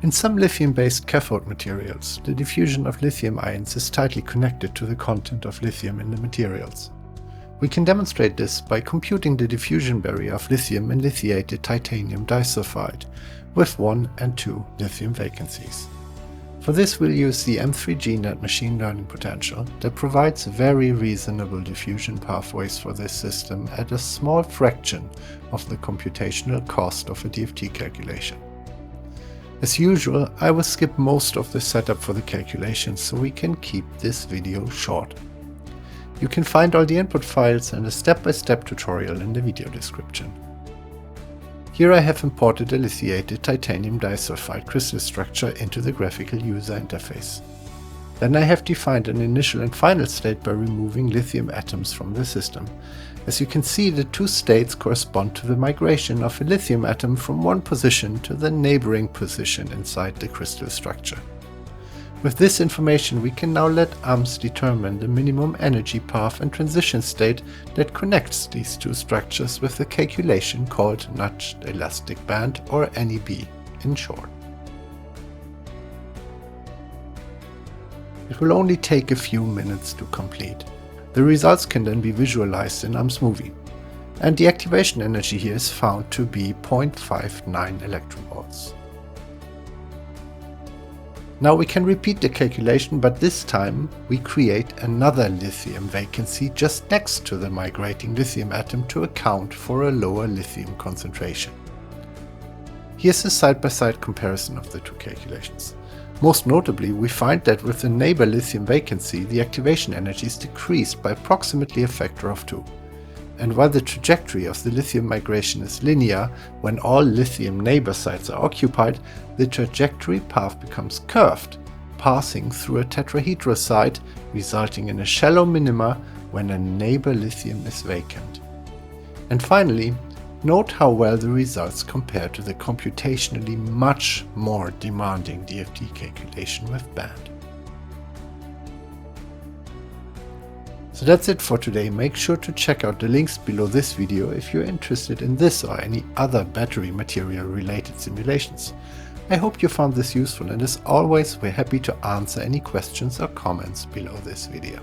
In some lithium-based cathode materials, the diffusion of lithium ions is tightly connected to the content of lithium in the materials. We can demonstrate this by computing the diffusion barrier of lithium in lithiated titanium disulfide with 1 and 2 lithium vacancies. For this we'll use the M3GNET Machine Learning potential that provides very reasonable diffusion pathways for this system at a small fraction of the computational cost of a DFT calculation. As usual, I will skip most of the setup for the calculations so we can keep this video short. You can find all the input files and a step-by-step tutorial in the video description. Here I have imported a lithiated titanium disulfide crystal structure into the graphical user interface. Then I have defined an initial and final state by removing lithium atoms from the system. As you can see, the two states correspond to the migration of a lithium atom from one position to the neighboring position inside the crystal structure. With this information we can now let AMS determine the minimum energy path and transition state that connects these two structures with the calculation called nudged elastic band, or NEB in short. It will only take a few minutes to complete. The results can then be visualized in AMS Movie, and the activation energy here is found to be 0.59 electronvolts. Now we can repeat the calculation, but this time we create another lithium vacancy just next to the migrating lithium atom to account for a lower lithium concentration. Here's a side-by-side comparison of the two calculations. Most notably, we find that with the neighbor lithium vacancy, the activation energy is decreased by approximately a factor of 2. And while the trajectory of the lithium migration is linear when all lithium neighbor sites are occupied, the trajectory path becomes curved, passing through a tetrahedral site, resulting in a shallow minima when a neighbor lithium is vacant. And finally, note how well the results compare to the computationally much more demanding DFT calculation with band. So that's it for today. Make sure to check out the links below this video if you're interested in this or any other battery material related simulations. I hope you found this useful, and as always we're happy to answer any questions or comments below this video.